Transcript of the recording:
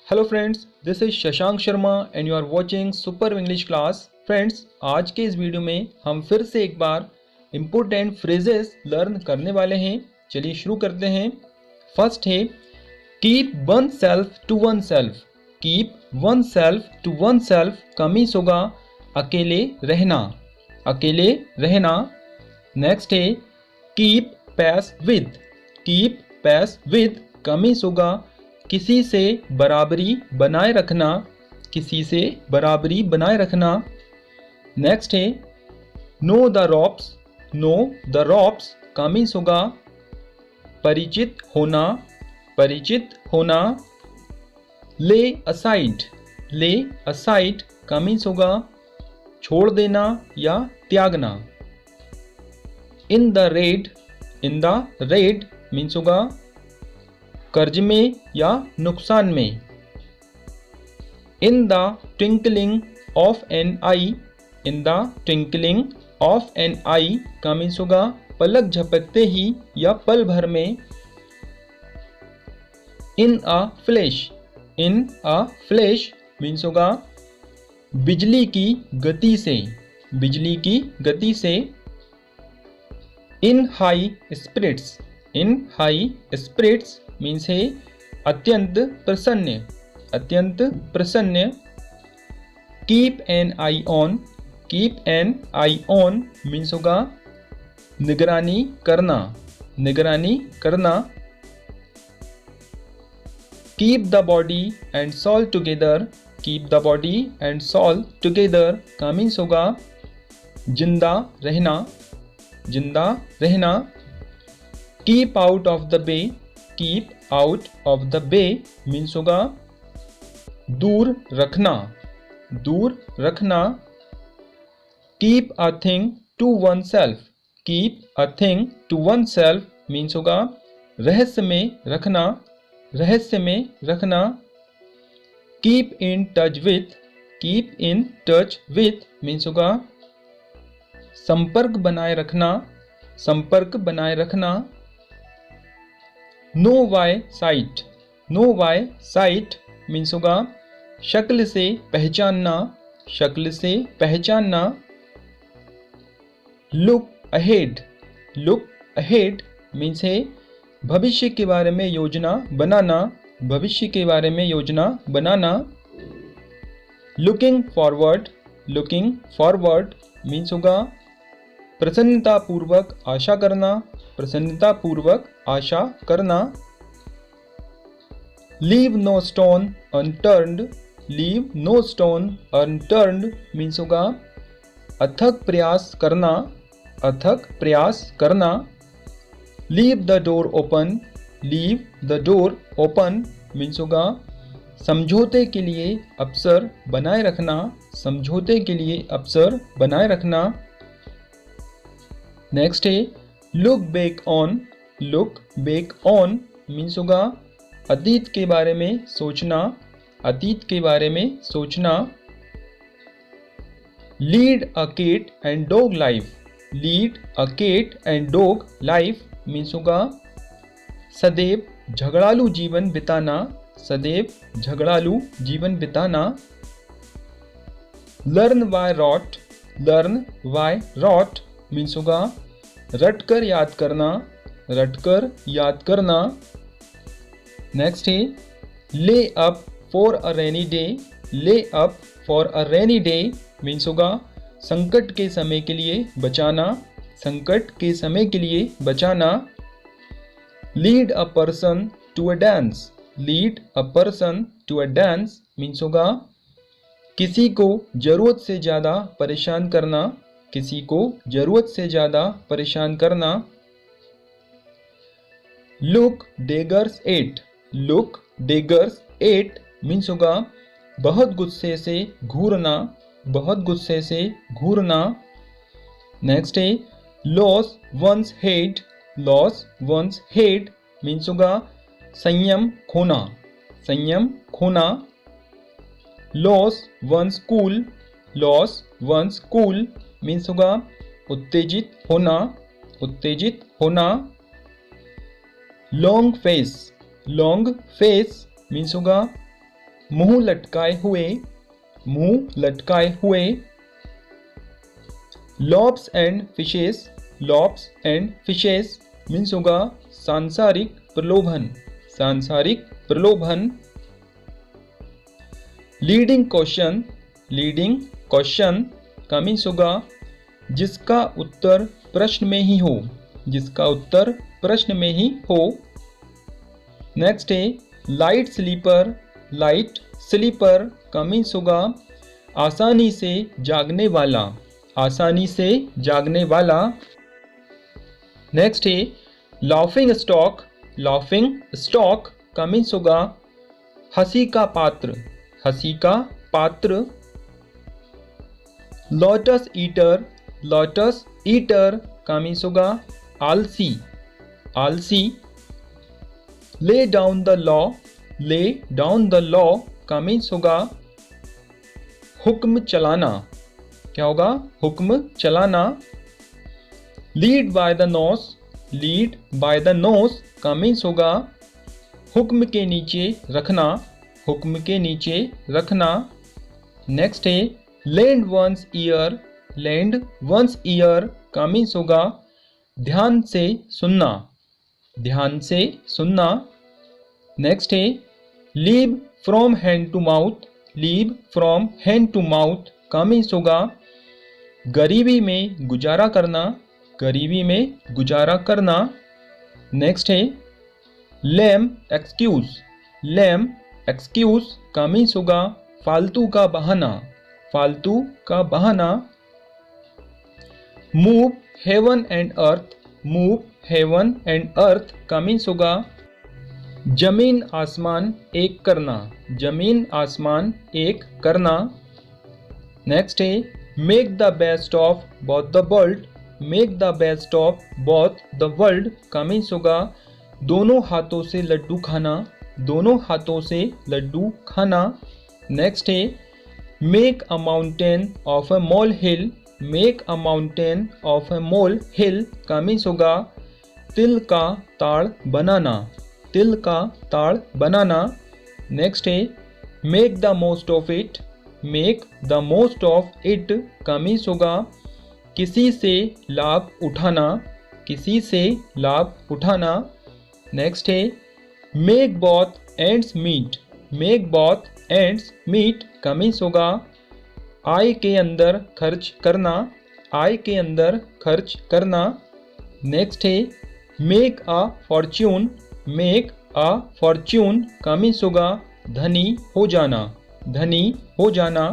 Hello friends, this is Shashank Sharma and you are watching super English class. Friends, आज के इस video में हम फिर से एक बार इम्पोर्टेंट फ्रेजेस लर्न करने वाले हैं। चलिए शुरू करते हैं। फर्स्ट है keep oneself to oneself. Keep oneself to oneself का मीन्स होगा अकेले रहना, अकेले रहना। नेक्स्ट है keep pace with. Keep pace with का मीन्स होगा किसी से बराबरी बनाए रखना, किसी से बराबरी बनाए रखना। नेक्स्ट है know the ropes. Know the ropes का मीन्स होगा परिचित होना, परिचित होना। ले असाइड। ले असाइड का मीन्स होगा छोड़ देना या त्यागना। In the red. In the red means होगा कर्ज में या नुकसान में। In the twinkling of an eye. In the twinkling of an eye का मीन्स होगा पलक झपकते ही या पल भर में। In a flash. In a flash means होगा बिजली की गति से, बिजली की गति से। In high spirits. In high spirits means है अत्यंत प्रसन्न, अत्यंत प्रसन्न। Keep an eye on. Keep an eye on means होगा निगरानी करना, निगरानी करना। Keep the body and soul together. Keep the body and soul together का मीन्स होगा जिंदा रहना, जिंदा रहना। Keep out of the way. Keep out of the way means होगा दूर रखना, दूर रखना। Keep a thing to oneself. Keep a thing to oneself means होगा रहस्य में रखना, रहस्य में रखना। Keep in touch with. Keep in touch with means होगा संपर्क बनाए रखना, संपर्क बनाए रखना। Know by sight. Know by sight means होगा शक्ल से पहचानना, शक्ल से पहचानना। Look ahead. Look ahead means है भविष्य के बारे में योजना बनाना, भविष्य के बारे में योजना बनाना। Looking forward. Looking forward means होगा प्रसन्नतापूर्वक आशा करना, प्रसन्नतापूर्वक आशा करना। Leave no stone unturned. Leave no stone unturned means होगा अथक प्रयास करना, अथक प्रयास करना। Leave the door open. Leave the door open means होगा समझौते के लिए अवसर बनाए रखना, समझौते के लिए अवसर बनाए रखना। नेक्स्ट है look back on. Look back on means होगा अतीत के बारे में सोचना, अतीत के बारे में सोचना। Lead a cat and dog life. Lead a cat and dog life means होगा सदैव झगड़ालू जीवन बिताना, सदैव झगड़ालू जीवन बिताना। Learn by rote. Learn by rote means होगा रटकर याद करना, रटकर याद करना। नेक्स्ट है lay up for a rainy day. Lay up for a rainy day means होगा संकट के समय के लिए बचाना, संकट के समय के लिए बचाना। Lead a person to a dance. Lead a person to a dance means होगा किसी को जरूरत से ज़्यादा परेशान करना, किसी को जरूरत से ज़्यादा परेशान करना। Look daggers at. Look daggers at means होगा बहुत गुस्से से घूरना, बहुत गुस्से से घूरना। नेक्स्ट है lose one's head. Lose one's head means होगा संयम खोना, संयम खोना। Lose one's cool. Lose one's cool means होगा उत्तेजित होना, उत्तेजित होना। Long face. Long face means होगा मुंह लटकाए हुए, मुंह लटकाए हुए। Loaves and fishes, loaves and fishes means होगा सांसारिक प्रलोभन, सांसारिक प्रलोभन। लीडिंग क्वेश्चन, लीडिंग क्वेश्चन का मीन्स होगा जिसका उत्तर प्रश्न में ही हो, जिसका उत्तर प्रश्न में ही हो। नेक्स्ट है लाइट स्लीपर, लाइट स्लीपर का मीन्स होगा आसानी से जागने वाला, आसानी से जागने वाला। नेक्स्ट है लाफिंग स्टॉक, लाफिंग स्टॉक का मीन्स होगा हंसी का पात्र, हंसी का पात्र। लोटस ईटर, लोटस ईटर का मीन्स होगा आलसी, आलसी। Lay down the law, lay down the law का मीन्स होगा हुक्म चलाना, क्या होगा, हुक्म चलाना। Lead by the nose, lead by the nose का मीन्स होगा हुक्म के नीचे रखना, हुक्म के नीचे रखना। नेक्स्ट है lend one's ear, lend one's ear का मीन्स होगा ध्यान से सुनना, ध्यान से सुनना। नेक्स्ट है live from hand to mouth, live from hand to mouth का मीन्स होगा गरीबी में गुजारा करना, गरीबी में गुजारा करना। नेक्स्ट है लेम एक्सक्यूज, लेम एक्सक्यूज का मीन्स होगा फालतू का बहाना, फालतू का बहाना। Move heaven and earth, move heaven and earth का मीन्स होगा जमीन आसमान एक करना, जमीन आसमान एक करना। नेक्स्ट है make the best of both the world, make the best of both the world का मीन्स होगा दोनों हाथों से लड्डू खाना, दोनों हाथों से लड्डू खाना। नेक्स्ट है make a mountain of a mole hill, make a mountain of a mole hill का मीन्स होगा तिल का ताड़ बनाना, तिल का ताड़ बनाना। नेक्स्ट है make the most of it, make the most of it का मीन्स होगा किसी से लाभ उठाना, किसी से लाभ उठाना। नेक्स्ट है make both ends meet, make both ends meet का मीन्स होगा आय के अंदर खर्च करना, आय के अंदर खर्च करना। नेक्स्ट है make a Fortune, make a Fortune का मीन्स होगा धनी हो जाना, धनी हो जाना।